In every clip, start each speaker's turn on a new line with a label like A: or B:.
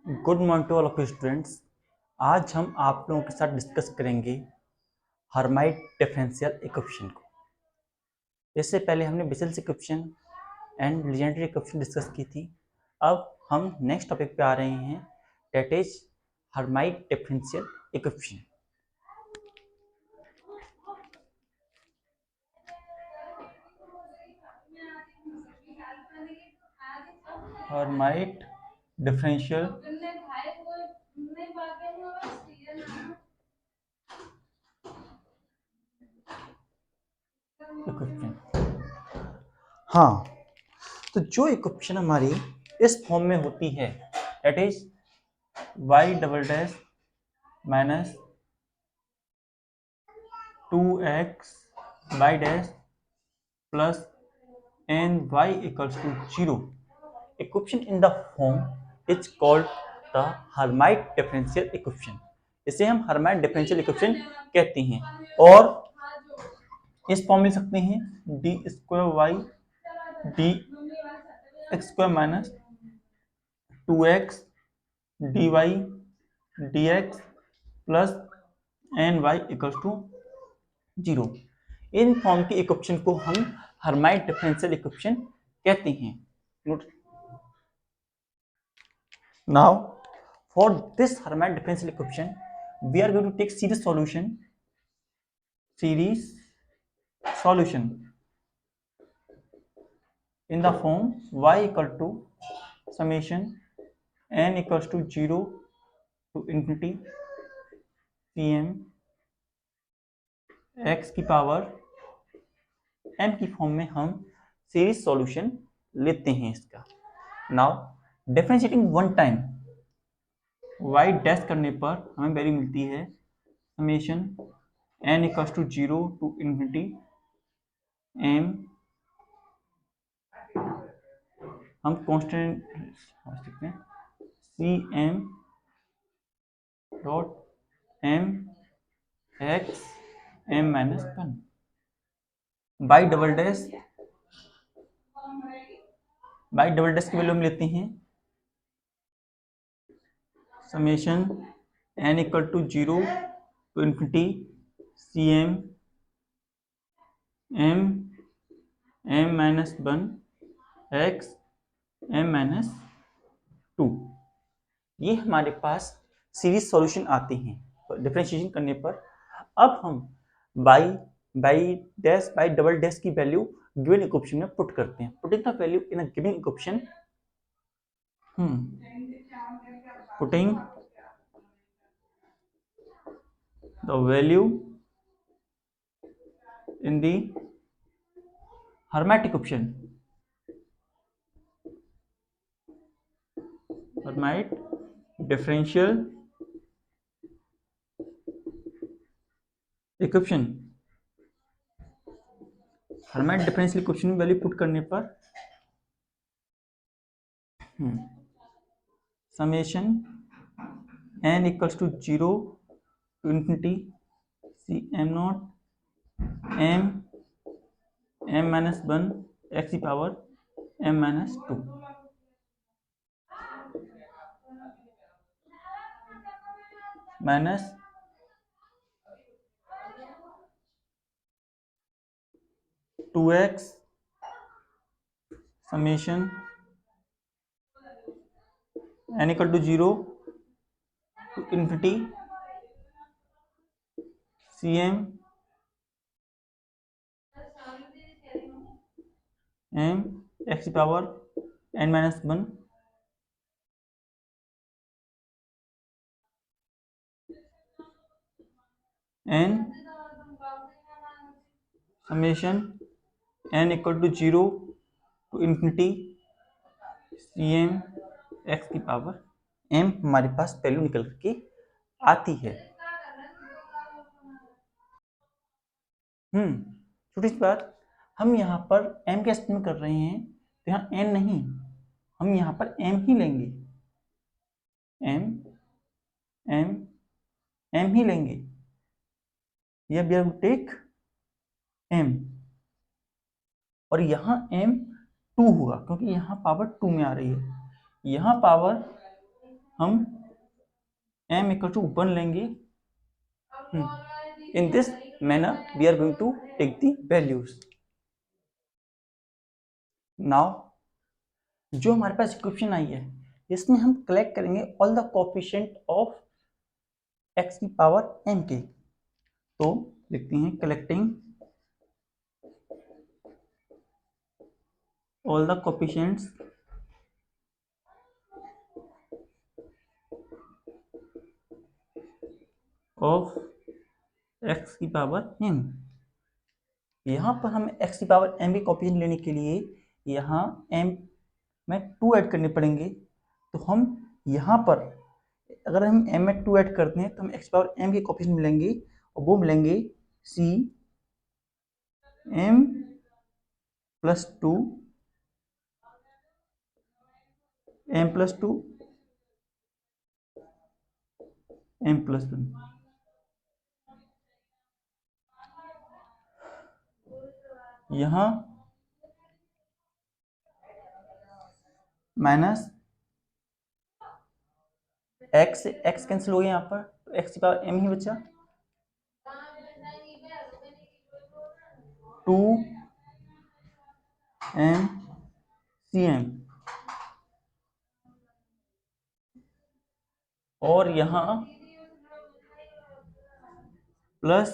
A: Good morning to all of students. आज हम आप लोगों के साथ डिस्कस करेंगे हर्माइट डिफरेंशियल इक्वेशन को। इससे पहले हमने Bessel's equation and Legendre equation discuss की थी। अब हम नेक्स्ट टॉपिक पे आ रहे हैं, that is Hermite differential equation. Hermite differential equation. हाँ, तो जो इक्वेशन हमारी इस फॉर्म में होती है, that is y double dash minus 2x y dash plus n y equals to 0 equation in the form is called the Hermite differential equation. इसे हम हर्माइट डिफरेंशियल इक्वेशन कहते हैं। और इस फॉर्म मिल सकते हैं d square y d x square minus 2x dy dx plus n y equals to 0। इन फॉर्म की इक्वेशन को हम हर्माइट डिफरेंशियल इक्वेशन कहते हैं। Now, for this Hermite differential equation, we are going to take series solution in the form y equal to summation n equals to 0 to infinity cm x की power n की फॉर्म में हम series solution लेते हैं इसका। Now differentiating one time y dash करने पर हमें वैल्यू मिलती है summation n equals to 0 to infinity m, हम कांस्टेंट सकते हैं c m dot m x m minus 1 by double dash की वैल्यू हम लेते हैं summation n equal to 0 to infinity c m m minus 1 x m minus 2। ये हमारे पास series solution आते हैं डिफरेंशिएशन करने पर। अब हम बाई डबल डैश की वैल्यू गिवन इक्वेशन में पुट करते हैं। Putting the value in a given equation, putting the value in the Hermite equation, Hermite differential equation. Hermite differential equation में वैल्यू पुट करने पर summation n equals to 0 to infinity c m naught m minus 1 x की power m minus 2 minus 2x summation n equal to 0 to infinity c m x की power n minus 1 n summation n equal to 0 to infinity c m x की power m हमारे पास value निकल करके आती है। छोटी सी बात, हम यहाँ पर m का एस्टिमेट कर रहे हैं तो यहाँ n नहीं, हम यहाँ पर m ही लेंगे, m ही लेंगे। ये we have to take m और यहाँ m 2 होगा क्योंकि यहाँ पावर 2 में आ रही है। यहाँ पावर हम m इक्वल टू 1 लेंगे. In this manner we are going to take the values. Now जो हमारे पास इक्वेशन आई है इसमें हम कलेक्ट करेंगे all the coefficient of x की पावर m के. तो लिखते हैं collecting all the coefficients of x की पावर m. यहाँ पर हम x की पावर m की कोफिशिएंट लेने के लिए यहाँ m में 2 ऐड करने पड़ेंगे. तो हम यहाँ पर अगर हम m में 2 ऐड करते हैं तो हम x पावर m के कोफिशिएंट मिलेंगे और वो मिलेंगे c m plus 2 m plus 2 m plus 1. यहाँ माइनस x से x कैंसिल हो गया, यहाँ पर तो x की पावर m ही बचा. 2 m cm और यहाँ plus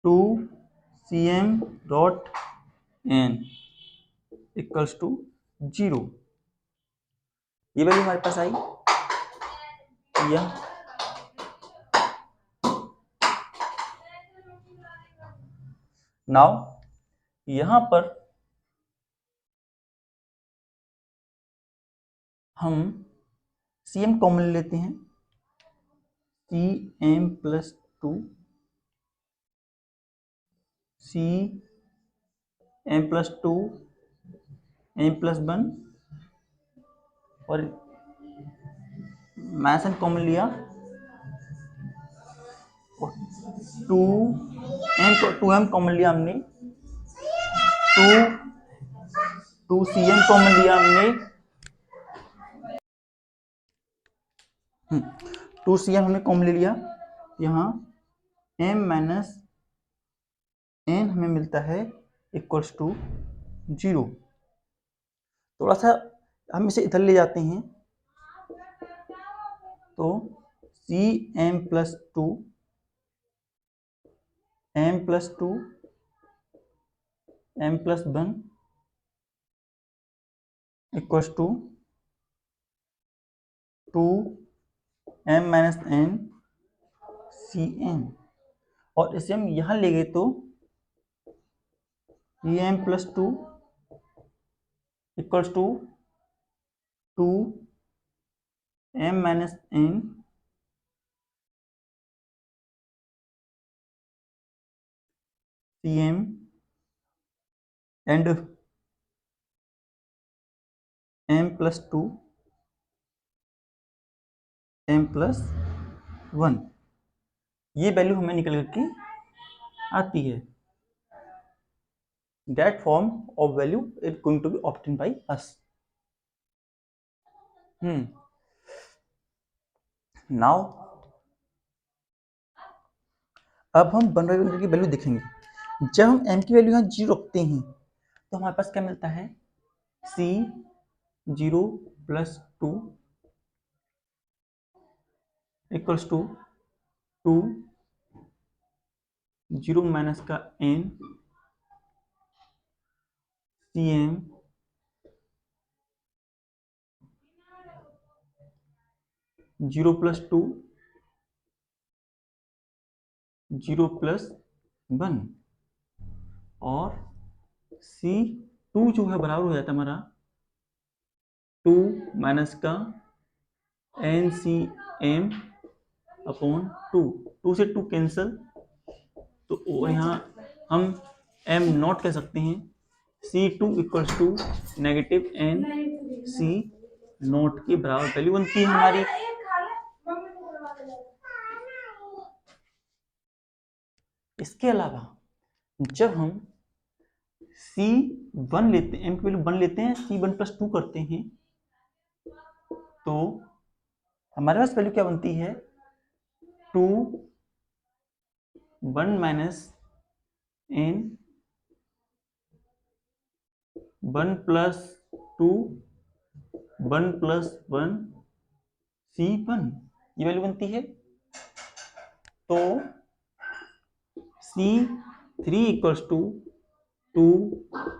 A: 2 cm dot n equals to 0. ये वैल्यू हमारे पास आई. यह नाउ यहाँ पर हम cm कॉमन लेते हैं. cm plus 2 cm plus 2 m plus 1 और माइनस कॉमन लिया और 2m कॉमन लिया हमने. 2cm कॉमन लिया हमने. 2cm हमने कॉमन ले लिया. यहाँ m माइनस n हमें मिलता है इक्वल्स टू 0. थोड़ा सा हम इसे इधर ले जाते हैं तो cm plus 2 m plus 2 m plus 1 equals to 2m minus n cm. और इसे हम यहाँ ले गए तो m plus 2 equals to 2m minus n cm and m plus 2 m plus 1. ये वैल्यू हमें निकल करके आती है. That form of value is going to be obtained by us. Now अब हम 1/1 की वैल्यू देखेंगे. जब हम m की वैल्यू यहाँ 0 रखते हैं तो हमारे पास क्या मिलता है. c 0 plus 2 equals to 2 0 minus का n cm 0 प्लस 2 0 प्लस 1 और C2 जो है बराबर हो जाता है हमारा 2 माइनस का NCM अपॉन 2. 2 से 2 कैंसल तो यहाँ हम m नॉट कह सकते हैं. C2 equals to negative NC naught की बराबर वैल्यू बनती है हमारी. इसके अलावा जब हम C1 लेते हैं, m की वैल्यू 1 लेते हैं, C1 प्लस 2 करते हैं तो हमारे पास वैल्यू क्या बनती है, 2 1 minus N 1 plus 2 1 plus 1 C1, ये वैल्यू बनती है। तो C3 equals to 2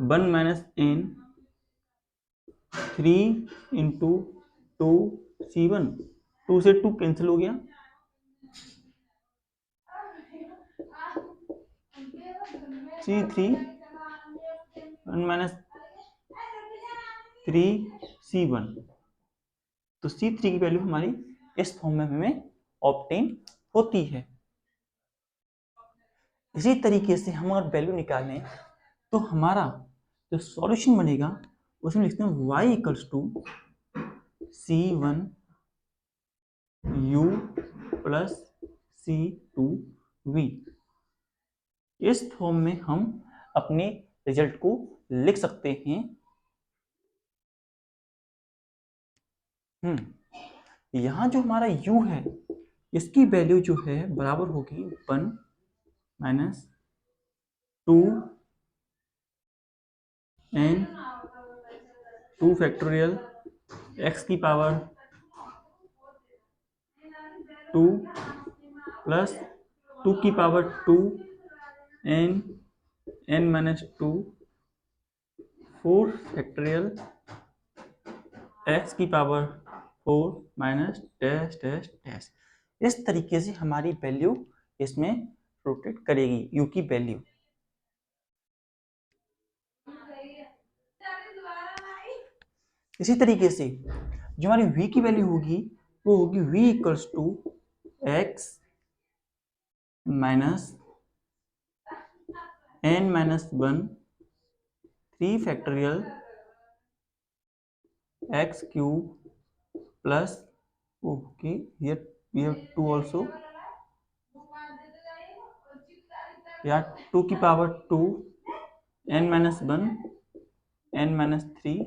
A: 1 minus n 3 into 2 C1, 2 से 2 कैंसिल हो गया, C3 1 माइनस 3 C1। तो C3 की वैल्यू हमारी इस फॉर्म में हमें ऑब्टेन होती है। इसी तरीके से हम अगर वैल्यू निकालें तो हमारा जो सॉल्यूशन बनेगा उसमें लिखते हैं y equals to C1 U plus C2 V। इस फॉर्म में हम अपने रिजल्ट को लिख सकते हैं। यहां जो हमारा u है इसकी वैल्यू जो है बराबर होगी 1 माइनस 2 n 2 फैक्टोरियल x की पावर 2 प्लस 2 की power 2 n minus 2 4 factorial x की power 4 minus dash dash dash. इस तरीके से हमारी वैल्यू इसमें रोटेट करेगी u की वैल्यू। इसी तरीके से जो हमारी v की वैल्यू होगी वो होगी v equals to x minus n minus 1 3 factorial x cube plus okay here we have 2 also, या 2 की power 2 n minus 1 n minus 3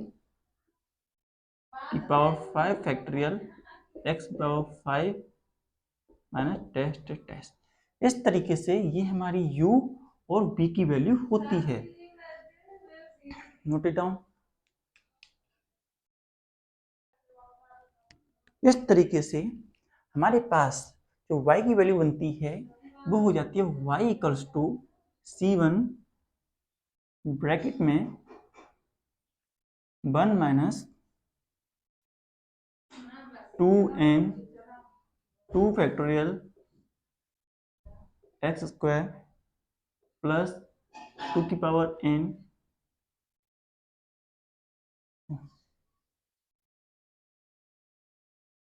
A: की पावर 5 फैक्टोरियल x की पावर 5 माइनस टेस्ट टेस्ट। इस तरीके से ये हमारी u और b की वैल्यू होती है। Note it down. इस तरीके से हमारे पास जो y की वैल्यू बनती है वो हो जाती है y equals to C1 bracket में 1 minus 2n 2 factorial x square plus 2 की पावर n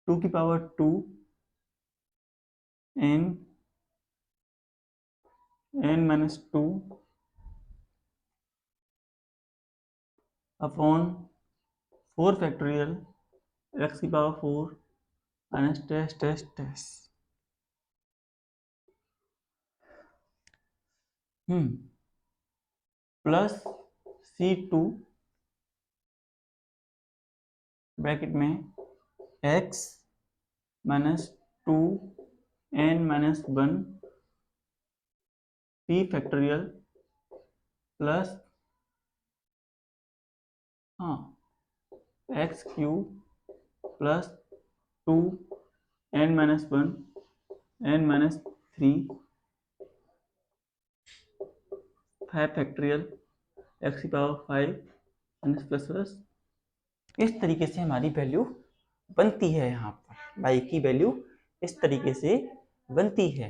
A: 2 की power 2 n minus 2 upon 4 factorial x की power 4 minus test test test. Plus C2 bracket में x minus 2 n minus 1 p factorial plus x cube plus 2 n minus 1 n minus 3 5 factorial x की power 5 minus plus plus. इस तरीके से हमारी value बनती है। यहाँ पर y की वैल्यू इस तरीके से बनती है।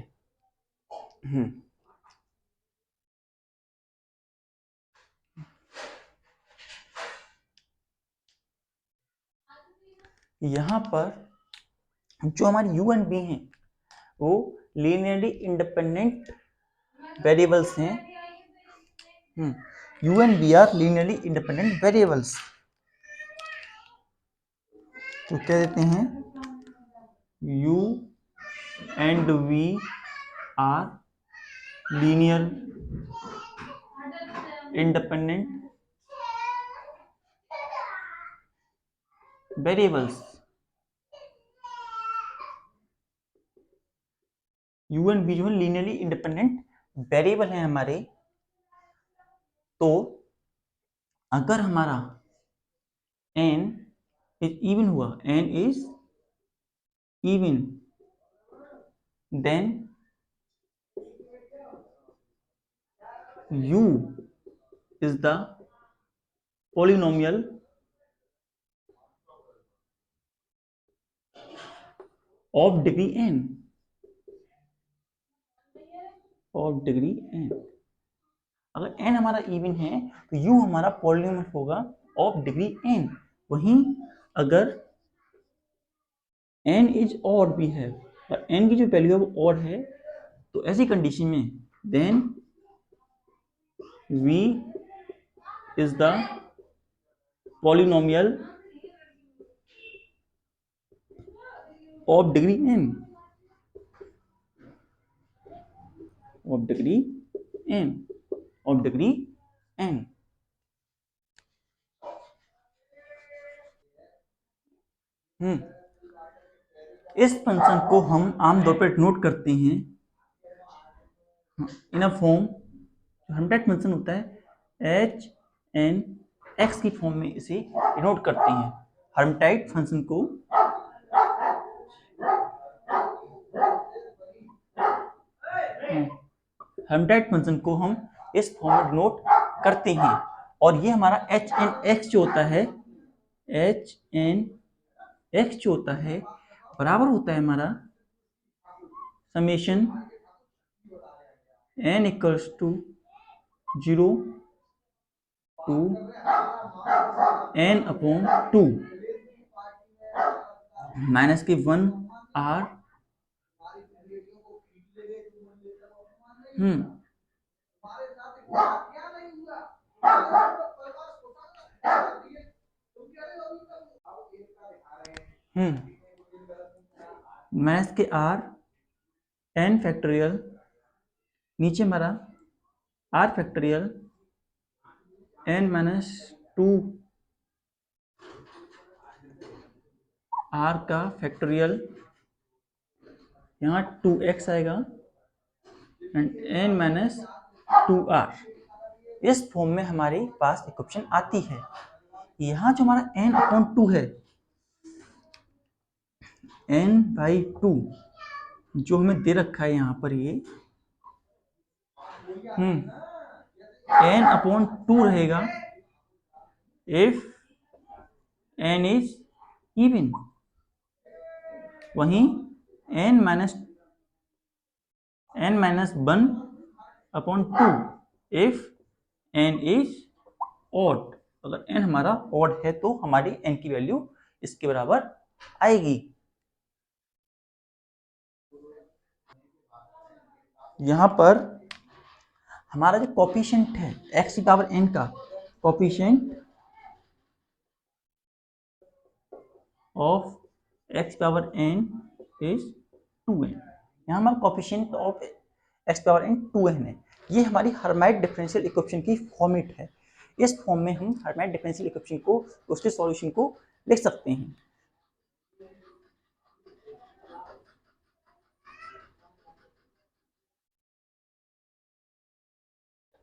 A: यहाँ पर जो हमारी u एंड b हैं वो लीनियरली इंडिपेंडेंट वेरिएबल्स हैं। u and b are linearly independent variables. तो क्या देते हैं, u and v are linear independent variables. u and v जो है लीनियरली इंडिपेंडेंट वेरिएबल है हमारे। तो अगर हमारा n इज इवन हुआ, n is even, then u is the polynomial of degree n, of degree n। अगर n हमारा इवन है तो u हमारा पॉलिनोमियल होगा ऑफ डिग्री n। वहीं अगर n इज ऑड भी है और n की जो वैल्यू है वो ऑड है, तो ऐसी कंडीशन में then v is the polynomial of degree n, of degree n, of degree n। इस फंक्शन को हम आमतौर पर नोट करते हैं इन अ फॉर्म, हर्मिटाइट फंक्शन होता है एच एन एक्स की फॉर्म में इसे डिनोट करते हैं। हर्मिटाइट फंक्शन को हर्मिटाइट फंक्शन को हम इस फॉर्म में डिनोट करते हैं। और ये हमारा एच एन एक्स जो होता है, एच एन एक्स जो होता है बराबर होता है हमारा summation n equals to 0 to n upon 2 minus k 1 r minus k r n factorial, नीचे हमारा r factorial n minus 2 r का फैक्टोरियल, यहाँ 2x आएगा एंड n माइनस 2r। इस फॉर्म में हमारे पास इक्वेशन आती है। यहाँ जो हमारा n अपॉन 2 है, n बाई 2 जो हमें दे रखा है यहाँ पर, ये n अपॉन 2 रहेगा इफ n इज इवन। वहीं n minus 1 upon 2 if n is odd. अगर n हमारा ऑड है तो हमारी n की वैल्यू इसके बराबर आएगी। यहां पर हमारा जो कोफिशिएंट है x की पावर n का, coefficient of x power n is 2n। यहाँ हमारा coefficient of x power n 2n है। ये हमारी हर्माइट डिफरेंशियल इक्वेशन की फॉर्मेट है। इस फॉर्म में हम हर्माइट डिफरेंशियल इक्वेशन को, उसके सॉल्यूशन को लिख सकते हैं।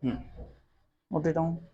A: नोट देता हूँ।